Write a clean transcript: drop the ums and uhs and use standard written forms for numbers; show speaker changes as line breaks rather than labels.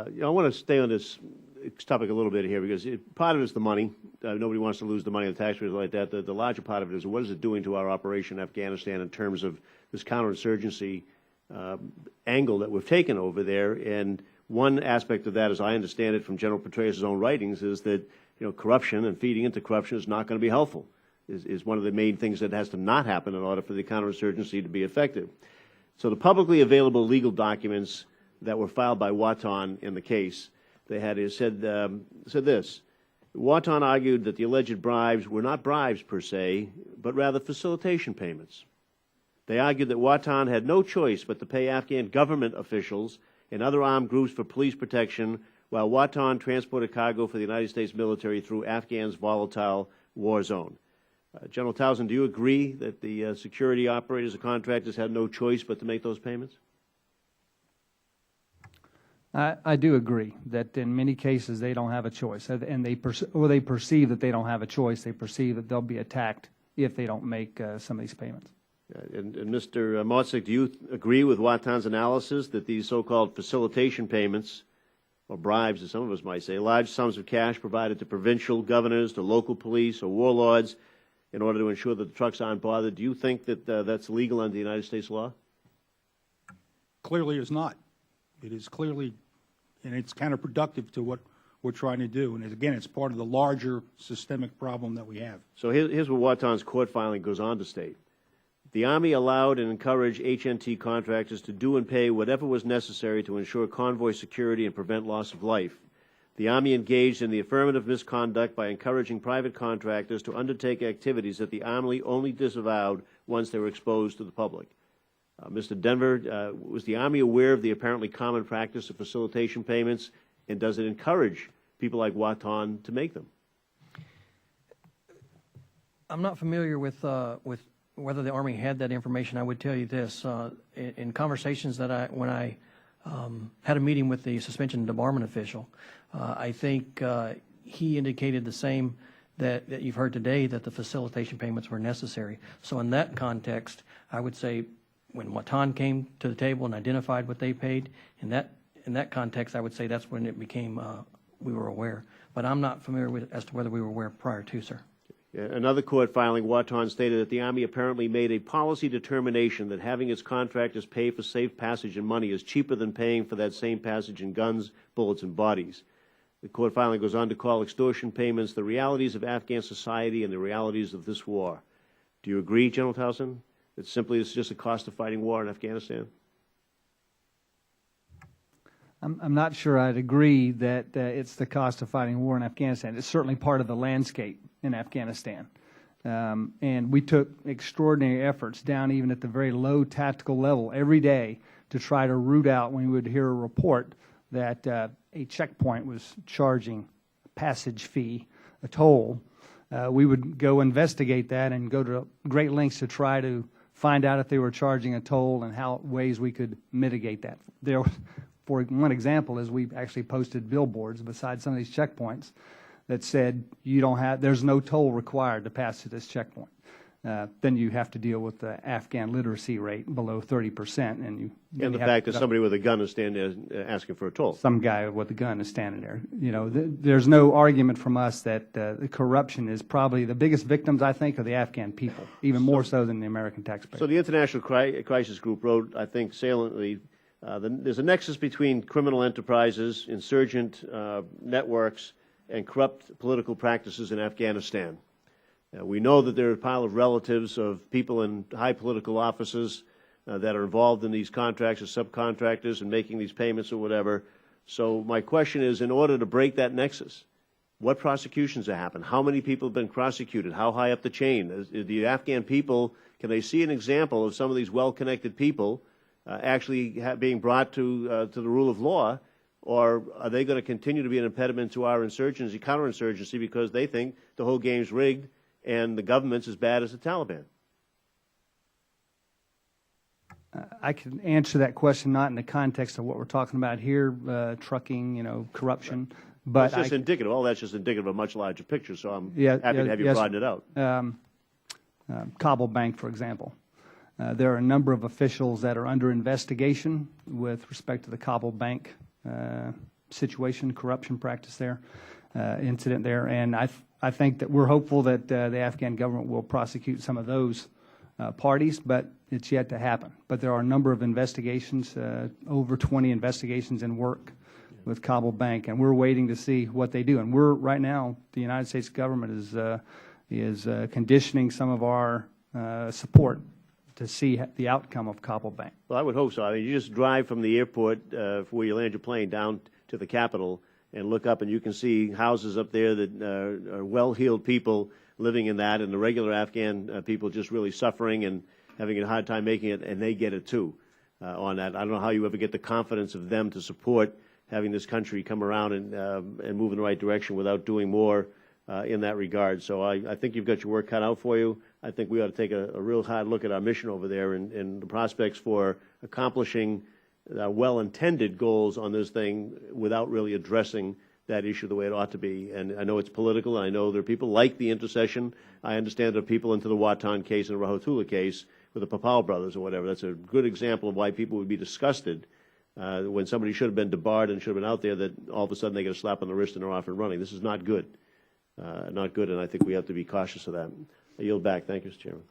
I want to stay on this topic a little bit here because part of it is the money. Nobody wants to lose the money of the taxpayers like that. The larger part of it is what is it doing to our operation in Afghanistan in terms of this counterinsurgency angle that we've taken over there. And one aspect of that, as I understand it from General Petraeus' own writings, is that corruption and feeding into corruption is not going to be helpful. Is one of the main things that has to not happen in order for the counterinsurgency to be effective. So the publicly available legal documents that were filed by Watan in the case, they had said this. Watan argued that the alleged bribes were not bribes per se, but rather facilitation payments. They argued that Watan had no choice but to pay Afghan government officials and other armed groups for police protection while Watan transported cargo for the United States military through Afghan's volatile war zone. General Townsend, do you agree that the security operators and contractors had no choice but to make those payments?
I do agree that in many cases they don't have a choice, and they perceive that they don't have a choice. They perceive that they'll be attacked if they don't make some of these payments.
And Mr. Motzik, do you agree with Watan's analysis that these so-called facilitation payments, or bribes as some of us might say, large sums of cash provided to provincial governors, to local police, or warlords in order to ensure that the trucks aren't bothered, do you think that that's legal under United States law?
Clearly it's not. It is clearly, and it's counterproductive to what we're trying to do. And again, it's part of the larger systemic problem that we have.
So here's what Watan's court filing goes on to state. The Army allowed and encouraged HNT contractors to do and pay whatever was necessary to ensure convoy security and prevent loss of life. The Army engaged in the affirmative misconduct by encouraging private contractors to undertake activities that the Army only disavowed once they were exposed to the public. Mr. Denver, was the Army aware of the apparently common practice of facilitation payments, and does it encourage people like Watan to make them?
I'm not familiar with whether the Army had that information. I would tell you this: in conversations that when I had a meeting with the suspension and debarment official, I think he indicated the same that you've heard today, that the facilitation payments were necessary. So in that context, I would say, when Watan came to the table and identified what they paid, in that context, I would say that's when it became we were aware. But I'm not familiar as to whether we were aware prior to, sir.
Another court filing, Watan stated that the Army apparently made a policy determination that having its contractors pay for safe passage in money is cheaper than paying for that same passage in guns, bullets, and bodies. The court filing goes on to call extortion payments the realities of Afghan society and the realities of this war. Do you agree, General Townsend? That simply it's just a cost of fighting war in Afghanistan?
I'm not sure I'd agree that it's the cost of fighting war in Afghanistan. It's certainly part of the landscape in Afghanistan. And we took extraordinary efforts down even at the very low tactical level every day to try to root out when we would hear a report that a checkpoint was charging a passage fee, a toll. We would go investigate that and go to great lengths to try to find out if they were charging a toll and how ways we could mitigate that. There, for one example, is we actually posted billboards beside some of these checkpoints that said there's no toll required to pass through this checkpoint. Then you have to deal with the Afghan literacy rate below 30%, and
the fact that somebody with a gun is standing there asking for a toll.
Some guy with a gun is standing there. There's no argument from us that the corruption is probably the biggest victims, I think, are the Afghan people, even more so than the American taxpayer.
So the International Crisis Group wrote, I think, saliently, there's a nexus between criminal enterprises, insurgent networks, and corrupt political practices in Afghanistan. We know that there are a pile of relatives of people in high political offices that are involved in these contracts as subcontractors and making these payments or whatever. So my question is, in order to break that nexus, what prosecutions have happened? How many people have been prosecuted? How high up the chain? The Afghan people, can they see an example of some of these well-connected people actually being brought to the rule of law? Or are they going to continue to be an impediment to our insurgency, counterinsurgency, because they think the whole game's rigged and the government's as bad as the Taliban?
I can answer that question not in the context of what we're talking about here, trucking, corruption.
Right.
But
it's just indicative. All that's just indicative of a much larger picture, so I'm happy to have you broaden it out.
Kabul Bank, for example. There are a number of officials that are under investigation with respect to the Kabul Bank situation, corruption practice there, incident there. And I think that we're hopeful that the Afghan government will prosecute some of those parties, but it's yet to happen. But there are a number of investigations, over 20 investigations in work with Kabul Bank, and we're waiting to see what they do. And we're right now, the United States government is conditioning some of our support to see the outcome of Kabul Bank.
Well, I would hope so. I mean, you just drive from the airport where you land your plane down to the Capitol and look up, and you can see houses up there that are well-heeled people living in that, and the regular Afghan people just really suffering and having a hard time making it, and they get it too on that. I don't know how you ever get the confidence of them to support having this country come around and move in the right direction without doing more in that regard. So I think you've got your work cut out for you. I think we ought to take a real hard look at our mission over there and the prospects for accomplishing well-intended goals on this thing without really addressing that issue the way it ought to be. And I know it's political, and I know there are people like the intercession. I understand there are people into the Watan case and the Rahotula case with the Papal brothers or whatever. That's a good example of why people would be disgusted when somebody should have been debarred and should have been out there, that all of a sudden they get a slap on the wrist and they're off and running. This is not good. Not good, and I think we have to be cautious of that. I yield back. Thank you, Mr. Chairman.